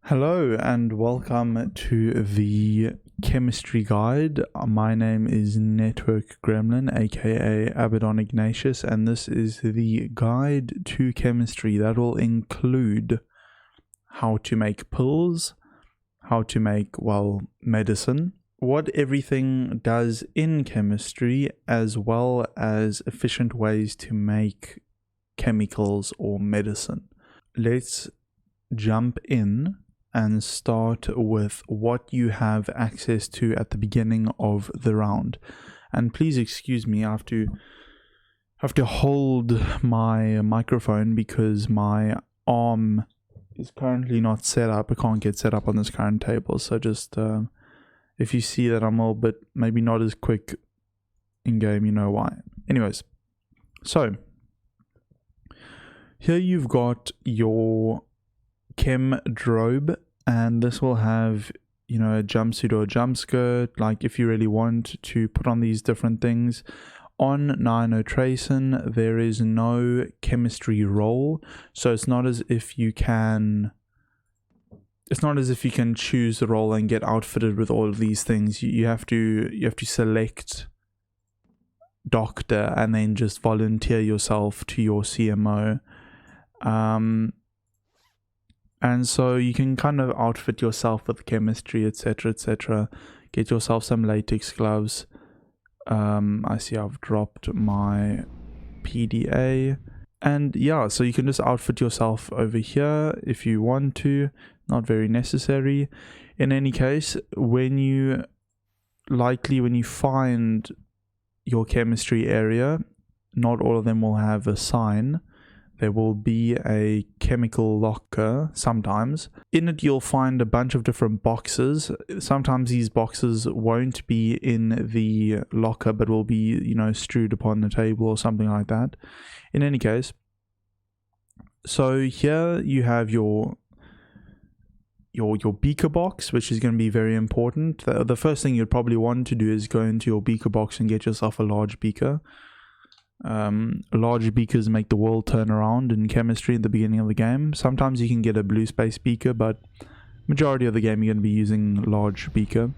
Hello and welcome to the chemistry guide. My name is Network Gremlin, aka Abaddon Ignatius, and this is the guide to chemistry that will include how to make pills, how to make, medicine, what everything does in chemistry, as well as efficient ways to make chemicals or medicine. Let's jump in and start with what you have access to at the beginning of the round. And please excuse me, I have to hold my microphone because my arm is currently not set up. I can't get set up on this current table. So just if you see that I'm a little bit maybe not as quick in game, you know why. Anyways, so here you've got your chem drobe, and this will have a jumpsuit or a jump skirt, like if you really want to put on these different things. On Ninotracin there is no chemistry role, so it's not as if you can choose the role and get outfitted with all of these things. You have to select doctor and then just volunteer yourself to your CMO. And so you can kind of outfit yourself with chemistry, etc., etc. Get yourself some latex gloves. I see I've dropped my PDA. And yeah, so you can just outfit yourself over here if you want to. Not very necessary. In any case, when you find your chemistry area, not all of them will have a sign. There will be a chemical locker sometimes. In it you'll find a bunch of different boxes. Sometimes these boxes won't be in the locker but will be, strewed upon the table or something like that. In any case, so here you have your beaker box, which is going to be very important. The first thing you'd probably want to do is go into your beaker box and get yourself a large beaker. Large beakers make the world turn around in chemistry at the beginning of the game. Sometimes you can get a blue space beaker, but majority of the game you're going to be using large beaker.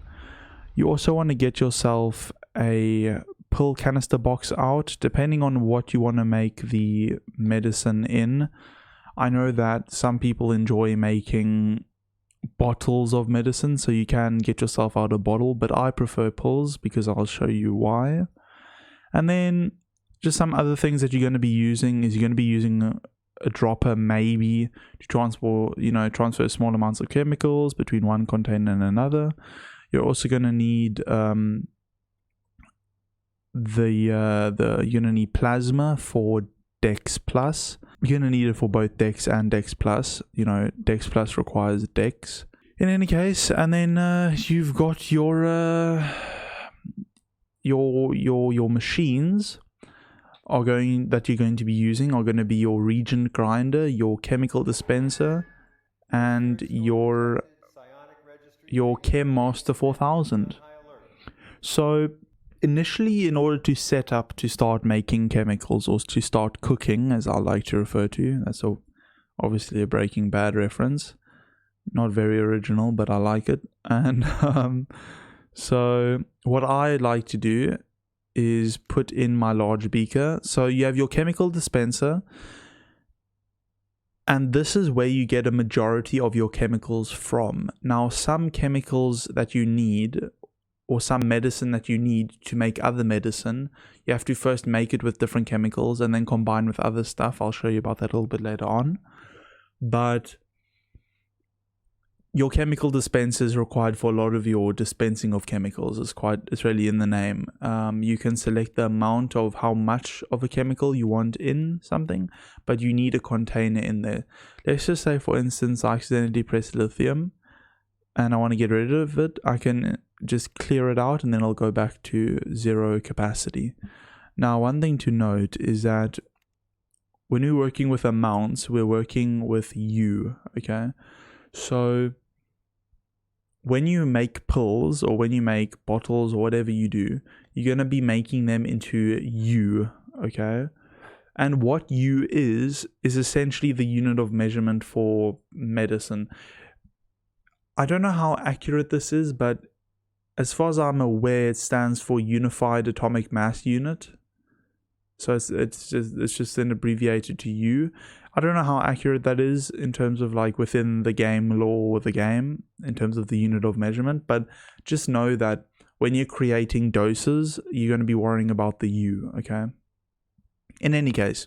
You also want to get yourself a pill canister box out, depending on what you want to make the medicine in. I know that some people enjoy making bottles of medicine, so you can get yourself out a bottle, but I prefer pills because I'll show you why. And then just some other things that you're going to be using is you're going to be using a dropper maybe to transfer small amounts of chemicals between one container and another. You're also going to need you're going to need plasma for Dex Plus. You're going to need it for both Dex and Dex Plus. Dex Plus requires Dex. In any case, and then you've got your machines that you're going to be using are going to be your reagent grinder, your chemical dispenser, and your Chem Master 4000. So initially, in order to set up to start making chemicals, or to start cooking, as I like to refer to, that's obviously a Breaking Bad reference. Not very original, but I like it. And so what I like to do is put in my large beaker. So you have your chemical dispenser, and this is where you get a majority of your chemicals from. Now, some chemicals that you need, or some medicine that you need to make other medicine, you have to first make it with different chemicals and then combine with other stuff. I'll show you about that a little bit later on. But your chemical dispenser is required for a lot of your dispensing of chemicals. It's really in the name. You can select the amount of how much of a chemical you want in something, but you need a container in there. Let's just say, for instance, I accidentally press lithium and I want to get rid of it. I can just clear it out and then I'll go back to 0 capacity. Now, one thing to note is that when we're working with amounts, we're working with U, okay? So when you make pills or when you make bottles or whatever you do, you're going to be making them into U, okay? And what U is essentially the unit of measurement for medicine. I don't know how accurate this is, but as far as I'm aware, it stands for Unified Atomic Mass Unit. So it's just then abbreviated to U. I don't know how accurate that is in terms of like within the game lore of the game, in terms of the unit of measurement, but just know that when you're creating doses, you're going to be worrying about the U, okay? In any case,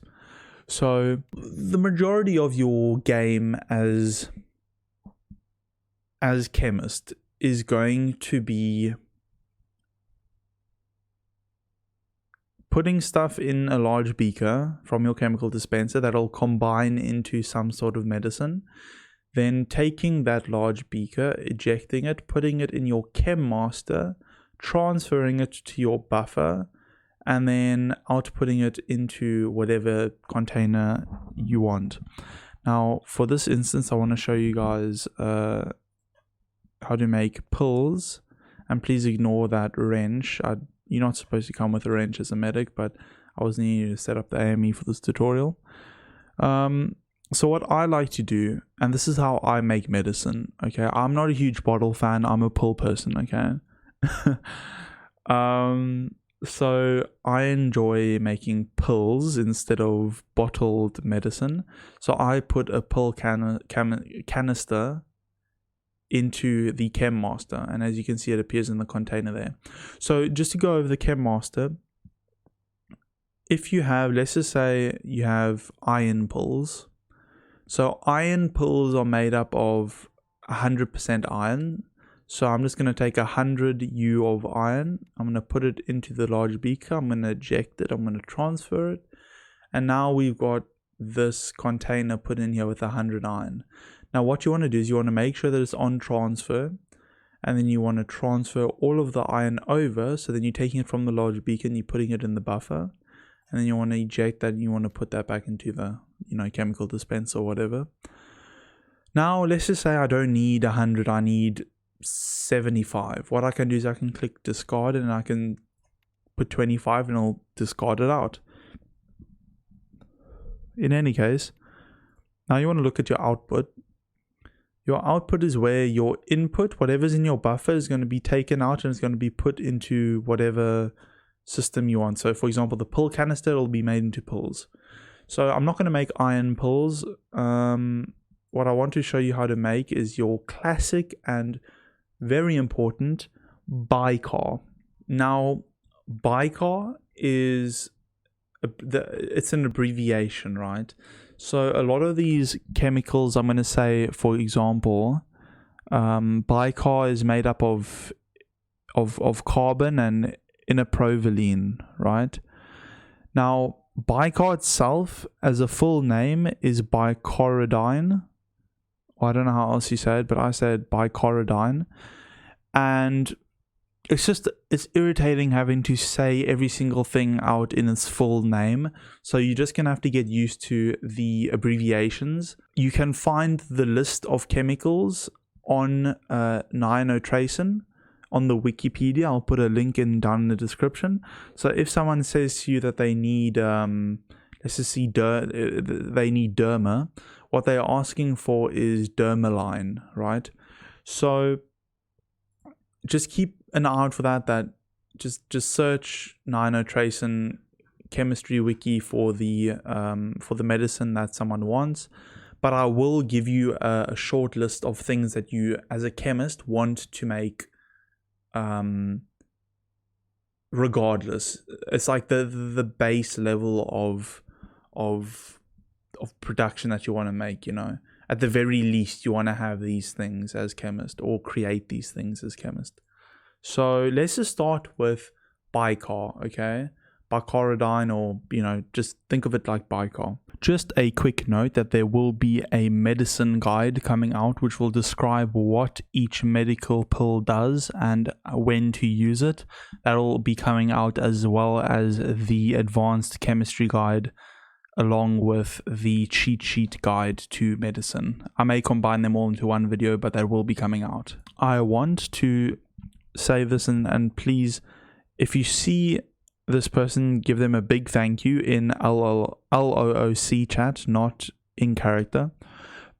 so the majority of your game as chemist is going to be putting stuff in a large beaker from your chemical dispenser that'll combine into some sort of medicine, then taking that large beaker, ejecting it, putting it in your chem master, transferring it to your buffer, and then outputting it into whatever container you want. Now, for this instance, I want to show you guys how to make pills, and please ignore that wrench. You're not supposed to come with a wrench as a medic, but I was needing to set up the AME for this tutorial. So what I like to do, and this is how I make medicine, okay? I'm not a huge bottle fan, I'm a pill person, okay? So I enjoy making pills instead of bottled medicine. So I put a pill canister into the chem master, and as you can see, it appears in the container there. So just to go over the chem master, if you have, let's just say you have iron pills. So iron pills are made up of 100% iron. So I'm just going to take 100 U of iron. I'm going to put it into the large beaker. I'm going to eject it. I'm going to transfer it. And now we've got this container put in here with 100 iron. Now what you want to do is you want to make sure that it's on transfer, and then you want to transfer all of the iron over. So then you're taking it from the large beaker and you're putting it in the buffer, and then you want to eject that and you want to put that back into the chemical dispenser or whatever. Now let's just say I don't need 100, I need 75. What I can do is I can click discard and I can put 25 and I'll discard it out. In any case, now you want to look at your output. Your output is where your input, whatever's in your buffer, is going to be taken out and it's going to be put into whatever system you want. So for example, the pill canister will be made into pills. So I'm not going to make iron pills. What I want to show you how to make is your classic and very important bicar. Now bicar is it's an abbreviation, right? So a lot of these chemicals, I'm going to say, for example, bicar is made up of carbon and innoprovolene, right? Now bicar itself as a full name is bicaridine. I don't know how else you say it, but I said bicaridine. And it's irritating having to say every single thing out in its full name. So you're just going to have to get used to the abbreviations. You can find the list of chemicals on nianotracin on the Wikipedia. I'll put a link down in the description. So if someone says to you that they need, let's just see, they need derma, what they're asking for is dermaline, right? So just keep an eye out for that just search nianotracin chemistry wiki for the medicine that someone wants. But I will give you a short list of things that you as a chemist want to make regardless. It's like the base level of production that you want to make, At the very least, you want to have these things as chemist, or create these things as chemist. So let's just start with bicar, okay? Bicaridine, or, just think of it like bicar. Just a quick note that there will be a medicine guide coming out which will describe what each medical pill does and when to use it. That will be coming out, as well as the advanced chemistry guide, along with the cheat sheet guide to medicine. I may combine them all into one video, but that will be coming out. I want to say this, and please, if you see this person, give them a big thank you in LOOC chat, not in character.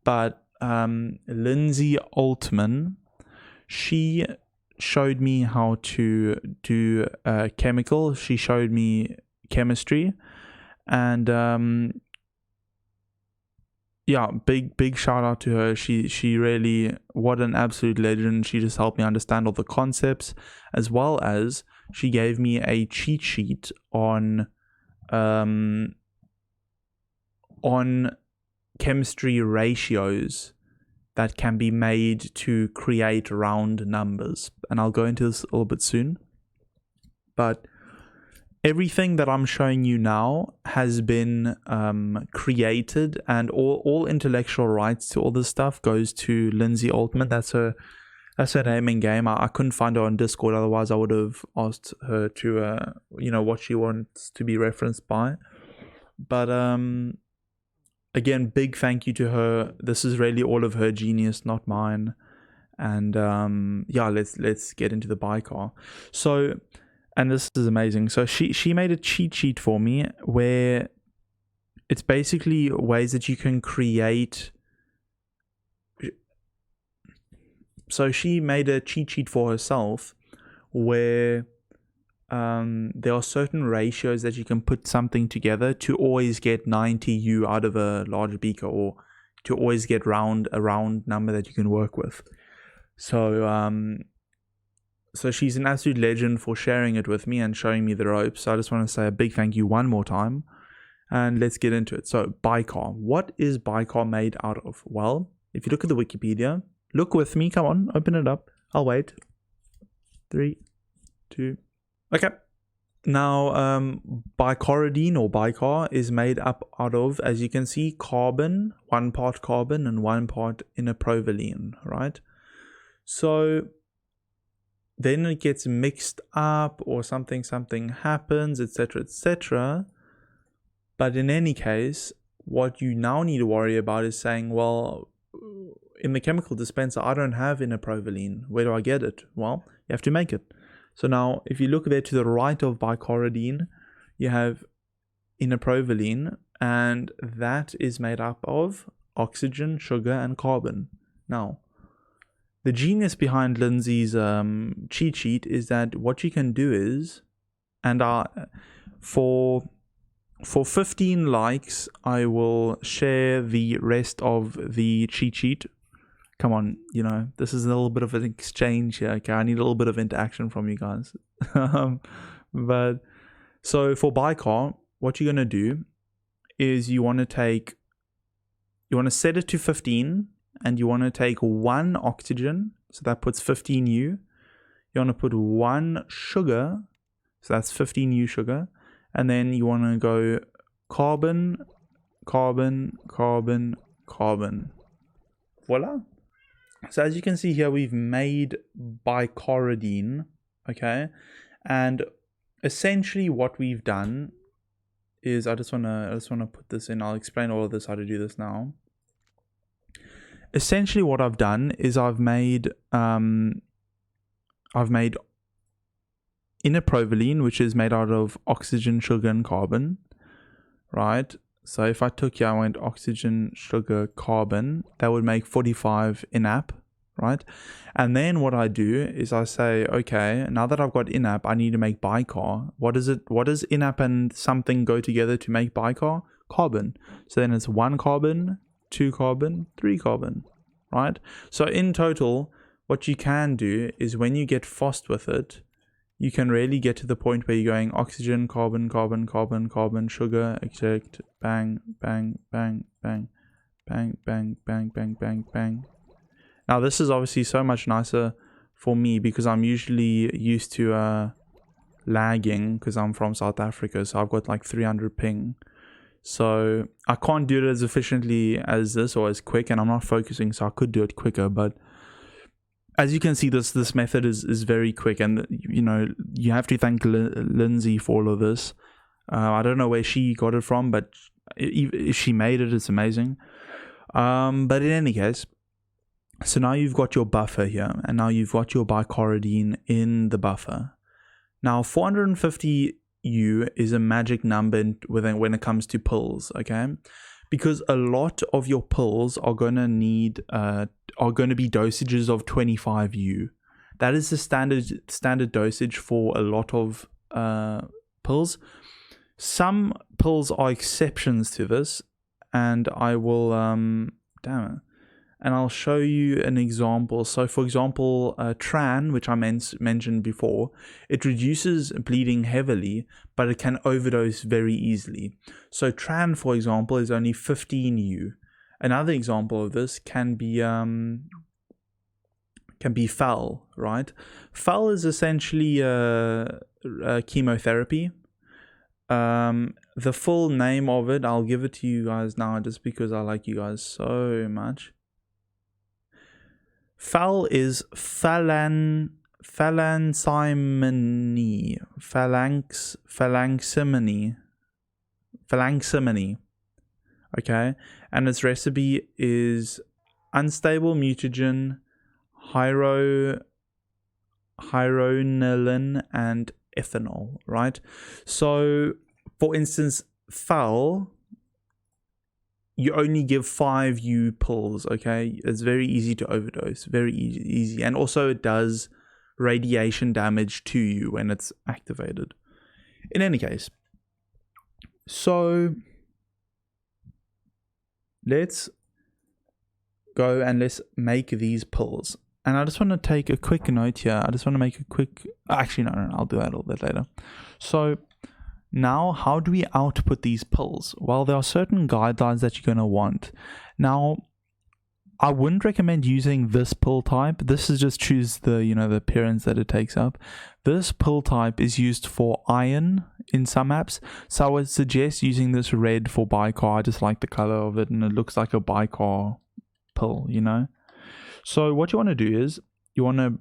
But Lindsay Altman she showed me how to do chemical. She showed me chemistry, and yeah, big shout out to her. She really, what an absolute legend. She just helped me understand all the concepts, as well as she gave me a cheat sheet on chemistry ratios that can be made to create round numbers. And I'll go into this a little bit soon. But everything that I'm showing you now has been created, and all intellectual rights to all this stuff goes to Lindsay Altman. That's her name in game. I couldn't find her on Discord, otherwise I would have asked her to what she wants to be referenced by. But again, big thank you to her. This is really all of her genius, not mine. And yeah, let's get into the bicar. So, and this is amazing. So she made a cheat sheet for me where it's basically ways that you can create. So she made a cheat sheet for herself where there are certain ratios that you can put something together to always get 90U out of a large beaker, or to always get a round number that you can work with. So so she's an absolute legend for sharing it with me and showing me the ropes. So I just want to say a big thank you one more time, and let's get into it. So bicar. What is bicar made out of? Well, if you look at the Wikipedia, look with me, come on, open it up. I'll wait. 3, 2. Okay. Now, bicaridine or bicar is made up out of, as you can see, carbon, 1 part carbon and 1 part innoprovaline, right? So then it gets mixed up, or something happens, etc., etc. But in any case, what you now need to worry about is saying, well, in the chemical dispenser, I don't have innoprovaline. Where do I get it? Well, you have to make it. So now, if you look there to the right of bicaridine, you have innoprovaline, and that is made up of oxygen, sugar, and carbon. Now, the genius behind Lindsay's cheat sheet is that what you can do is, and for 15 likes, I will share the rest of the cheat sheet. Come on, this is a little bit of an exchange here. Okay, I need a little bit of interaction from you guys. But so for bicar, what you're going to do is you want to set it to 15, and you want to take 1 oxygen, so that puts 15U. You want to put 1 sugar, so that's 15U sugar, and then you want to go carbon, carbon, carbon, carbon. Voila. So as you can see here, we've made bicaridine, okay? And essentially what we've done is, I just want to put this in. I'll explain all of this, how to do this now. Essentially what I've done is I've made innoprovaline, which is made out of oxygen, sugar, and carbon, right? So if I took here, I went oxygen, sugar, carbon, that would make 45 inap, right? And then what I do is I say, okay, now that I've got inap, I need to make bicar. What does inap and something go together to make bicar? Carbon. So then it's 1 carbon, 2 carbon, 3 carbon, right? So in total, what you can do is, when you get fast with it, you can really get to the point where you're going oxygen, carbon, carbon, carbon, carbon, sugar, eject, bang, bang, bang, bang, bang, bang, bang, bang, bang, bang. Now this is obviously so much nicer for me, because I'm usually used to lagging, because I'm from South Africa, so I've got like 300 ping. So I can't do it as efficiently as this, or as quick, and I'm not focusing, so I could do it quicker. But as you can see, this method is very quick, and you have to thank Lindsay for all of this. I don't know where she got it from, but if she made it, it's amazing. But in any case, so now you've got your buffer here, and now you've got your bicaridine in the buffer. Now 450U is a magic number when it comes to pills, okay? Because a lot of your pills are going to be dosages of 25U, That is the standard dosage for a lot of pills. Some pills are exceptions to this, and I will and I'll show you an example. So for example, Tran, which I mentioned before, it reduces bleeding heavily, but it can overdose very easily. So Tran, for example, is only 15U. Another example of this can be FAL, right? FAL is essentially chemotherapy. The full name of it, I'll give it to you guys now just because I like you guys so much. FAL is phalanximony. Okay, and its recipe is unstable mutagen, hydronolin, and ethanol, right? So, for instance, FAL, you only give 5U pills, okay? It's very easy to overdose, very easy. And also it does radiation damage to you when it's activated. In any case, so let's go and let's make these pills. And I just want to take a quick note here. I just want to make a quick, actually, no, I'll do that a little bit later. So now, how do we output these pills? Well, there are certain guidelines that you're going to want. Now, I wouldn't recommend using this pill type. This is just choose the, the appearance that it takes up. This pill type is used for iron in some apps. So I would suggest using this red for bicar. I just like the color of it and it looks like a bicar pill, So what you want to do is you want to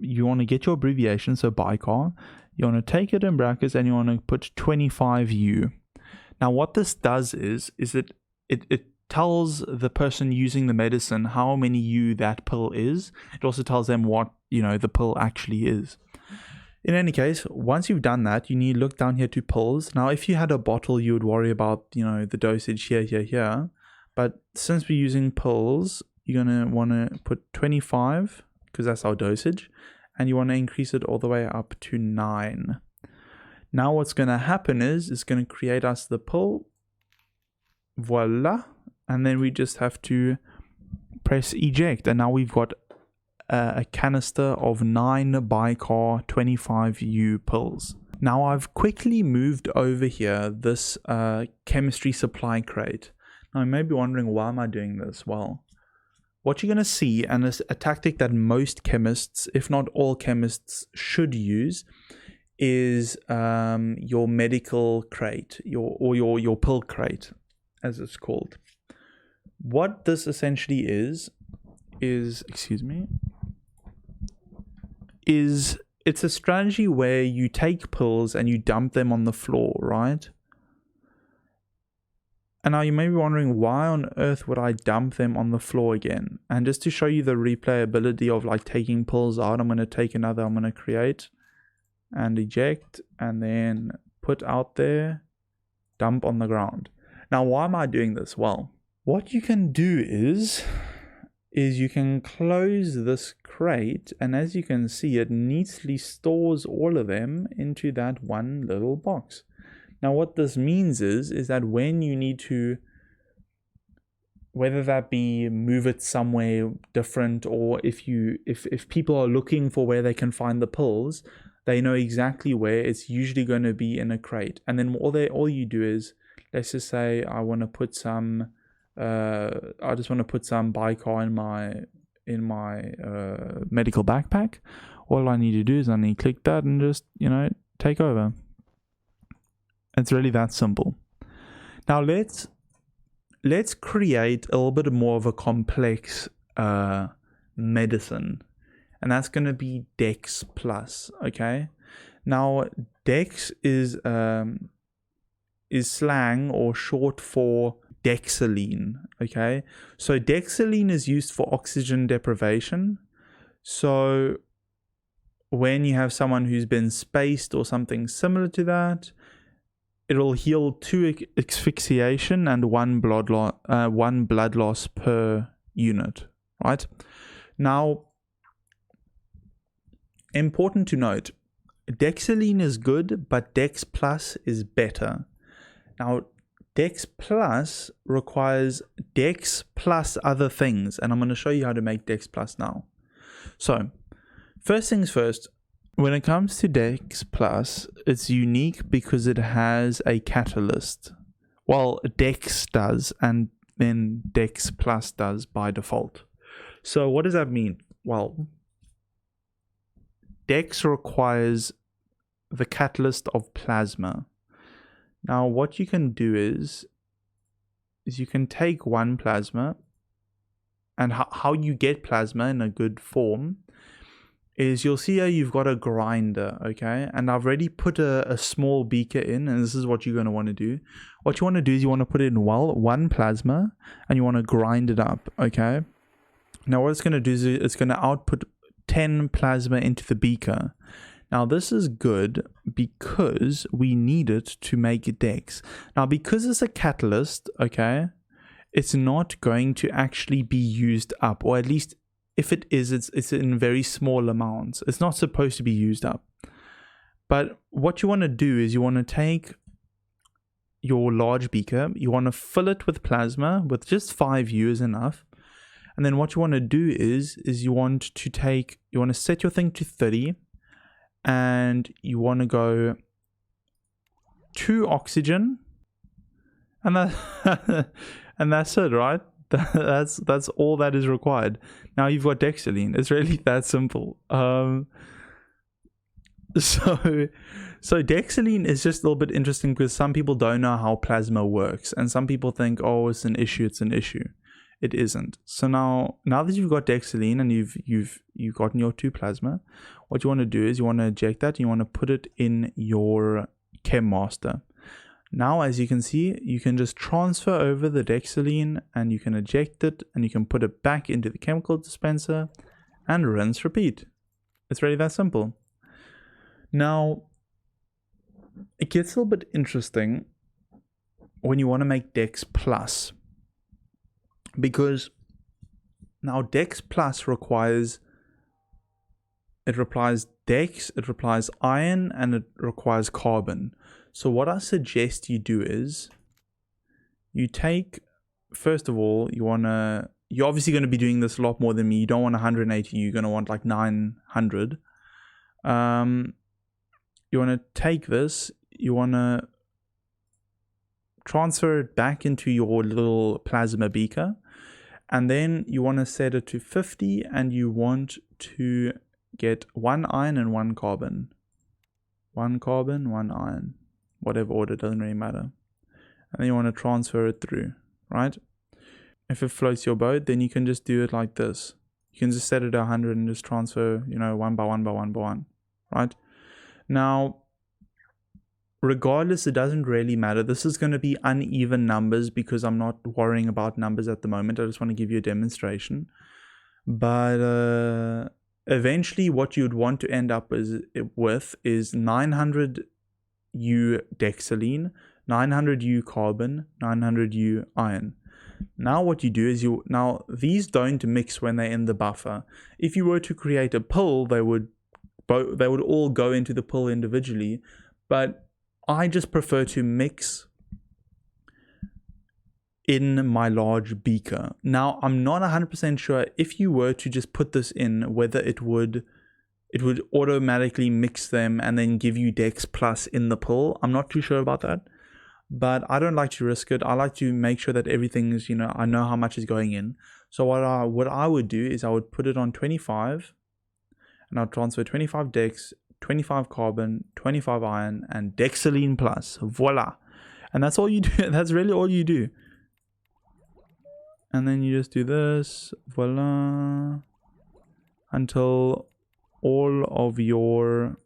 get your abbreviation, so bicar. You want to take it in brackets and you want to put 25U. Now what this does is it tells the person using the medicine how many U that pill is. It also tells them what, the pill actually is. In any case, once you've done that, you need to look down here to pills. Now, if you had a bottle, you would worry about, the dosage here. But since we're using pills, you're going to want to put 25 because that's our dosage. And you want to increase it all the way up to 9. Now what's going to happen is it's going to create us the pill. Voila. And then we just have to press eject. And now we've got a canister of 9 bicar 25U pills. Now I've quickly moved over here this chemistry supply crate. Now you may be wondering, why am I doing this? Well, what you're going to see, and it's a tactic that most chemists, if not all chemists, should use, is your medical crate, your pill crate, as it's called. What this essentially is it's a strategy where you take pills and you dump them on the floor, right? And now you may be wondering, why on earth would I dump them on the floor again? And just to show you the replayability of like taking pills out, I'm going to take another, I'm going to create and eject and then put out there, dump on the ground. Now, why am I doing this? Well, what you can do is you can close this crate, and as you can see, it neatly stores all of them into that one little box. Now what this means is that when you need to, whether that be move it somewhere different, or if people are looking for where they can find the pills, they know exactly where. It's usually going to be in a crate. And then all you do is, let's just say I want to put some I just want to put some bicar in my medical backpack. All I need to do is I need to click that and just take over. It's really that simple. Now let's create a little bit more of a complex medicine, and that's going to be Dex Plus. Okay. Now Dex is slang or short for dexaline. Okay, so dexaline is used for oxygen deprivation. So when you have someone who's been spaced or something similar to that, it'll heal 2 asphyxiation and 1 blood loss per unit, right? Now, important to note, Dexaline is good, but Dex Plus is better. Now, Dex Plus requires Dex plus other things, and I'm going to show you how to make Dex Plus now. So, first things first, when it comes to Dex Plus, it's unique because it has a catalyst. Well, Dex does, and then Dex Plus does by default. So what does that mean? Well, Dex requires the catalyst of plasma. Now what you can do is you can take one plasma, and how you get plasma in a good form is you'll see here you've got a grinder, okay? And I've already put a small beaker in, and this is what you're going to want to do. What you want to do is you want to put in one plasma, and you want to grind it up, okay? Now what it's going to do is it's going to output 10 plasma into the beaker. Now this is good because we need it to make Dex. Now because it's a catalyst, okay, it's not going to actually be used up, or at least if it is, it's in very small amounts. It's not supposed to be used up. But what you want to do is you want to take your large beaker, you want to fill it with plasma, with just 5U is enough. And then what you want to do is you want to set your thing to 30, and you want to go 2 oxygen, and that's it, right? That's all that is required. Now you've got Dexaline. It's really that simple. So Dexaline is just a little bit interesting because some people don't know how plasma works, and some people think, oh, it's an issue. It isn't. So now that you've got Dexaline and you've gotten your 2 plasma, what you want to do is you want to eject that and you want to put it in your Chem Master. Now, as you can see, you can just transfer over the Dexaline and you can eject it and you can put it back into the chemical dispenser and rinse, repeat. It's really that simple. Now, it gets a little bit interesting when you want to make Dex Plus, because now Dex Plus requires Dex, it requires iron, and it requires carbon. So what I suggest you do is you take, first of all, you're obviously going to be doing this a lot more than me. You don't want 180, you're going to want like 900. You want to take this, you want to transfer it back into your little plasma beaker, and then you want to set it to 50, and you want to get 1 iron and 1 carbon. 1 carbon, 1 iron. Whatever order, doesn't really matter. And then you want to transfer it through, right? If it floats your boat, then you can just do it like this. You can just set it to 100 and just transfer, 1 by 1 by 1 by 1, right? Now, regardless, it doesn't really matter. This is going to be uneven numbers because I'm not worrying about numbers at the moment. I just want to give you a demonstration. But eventually what you'd want to end up with is 900U Dexaline, 900U carbon, 900U iron. Now what you do is now these don't mix when they're in the buffer. If you were to create a pill, they would all go into the pill individually, but I just prefer to mix in my large beaker. Now, I'm not 100% sure if you were to just put this in, whether it would automatically mix them and then give you Dex Plus in the pill. I'm not too sure about that, but I don't like to risk it. I like to make sure that everything is, I know how much is going in. So what I would do is I would put it on 25, and I'll transfer 25 Dex, 25 carbon, 25 iron, and Dexaline Plus. Voila. And that's all you do. That's really all you do. And then you just do this, voila, until all of your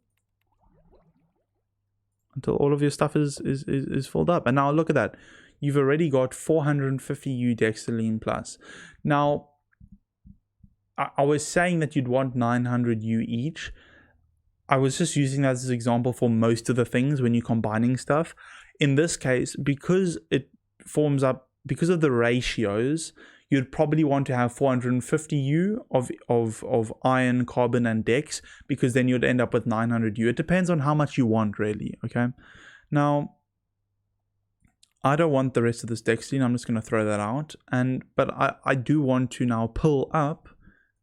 stuff is filled up. And now look at that. You've already got 450U Dexaline Plus. Now, I was saying that you'd want 900U each. I was just using that as an example for most of the things when you're combining stuff. In this case, because it forms up, because of the ratios, you'd probably want to have 450U of iron, carbon, and dex, because then you'd end up with 900U. It depends on how much you want, really. Okay. Now, I don't want the rest of this dextline. I'm just going to throw that out. But I do want to now pull up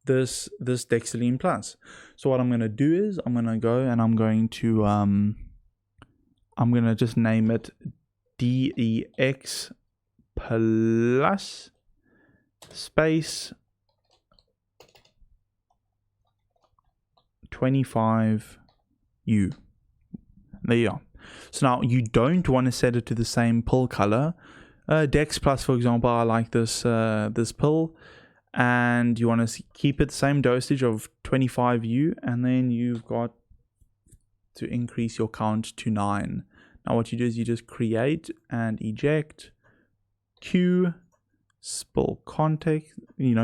this dextline plus. So what I'm going to do is I'm going to go and I'm going to just name it DEX plus space 25U. There you are. So now you don't want to set it to the same pill color. Dex plus, for example, I like this this pill, and you want to keep it the same dosage of 25U, and then you've got to increase your count to 9. Now what you do is you just create and eject, Q, spill contact,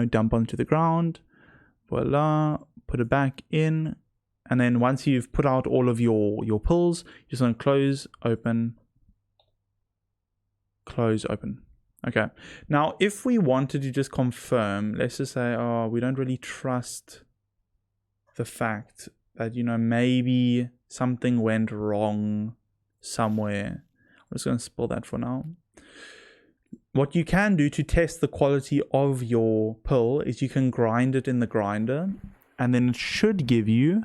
dump onto the ground, voila, put it back in. And then once you've put out all of your pulls, you just want to close, open, close, open. Okay. Now, if we wanted to just confirm, let's just say, oh, we don't really trust the fact that, maybe something went wrong somewhere. I'm just going to spill that for now. What you can do to test the quality of your pill is you can grind it in the grinder, and then it should give you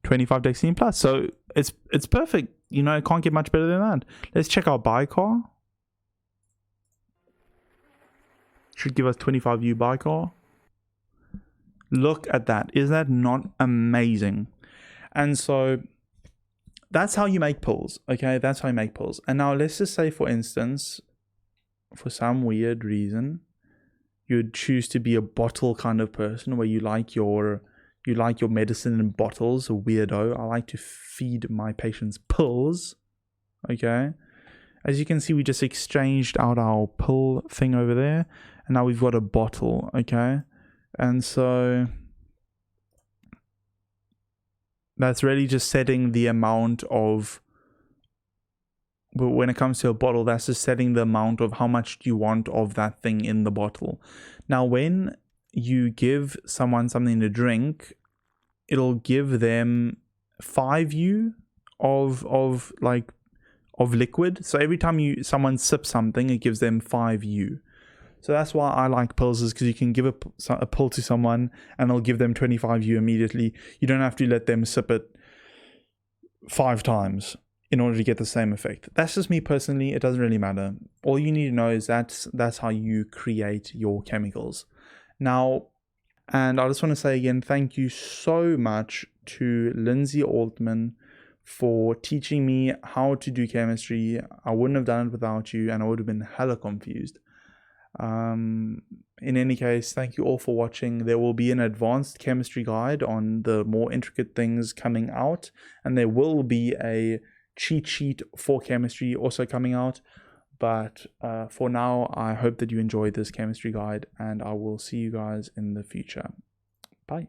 25 dextline plus. So it's perfect. It can't get much better than that. Let's check our bicar. Should give us 25U bicar. Look at that. Is that not amazing? And so that's how you make pills. Okay, that's how you make pills. And now let's just say, for instance, for some weird reason, you'd choose to be a bottle kind of person, where you like your medicine in bottles. A weirdo. I like to feed my patients pills. Okay, as you can see, we just exchanged out our pill thing over there, and now we've got a bottle. Okay, and so that's really just setting the amount of, but when it comes to a bottle, that's just setting the amount of how much you want of that thing in the bottle. Now, when you give someone something to drink, it'll give them 5U of liquid. So every time someone sips something, it gives them 5U. So that's why I like pills, is because you can give a pill to someone and they'll give them 25U immediately. You don't have to let them sip it 5 times in order to get the same effect. That's just me personally. It doesn't really matter. All you need to know is that's how you create your chemicals. Now, and I just want to say again, thank you so much to Lindsay Altman for teaching me how to do chemistry. I wouldn't have done it without you, and I would have been hella confused. In any case, thank you all for watching. There will be an advanced chemistry guide on the more intricate things coming out, and there will be a cheat sheet for chemistry also coming out. But for now, I hope that you enjoyed this chemistry guide, and I will see you guys in the future. Bye.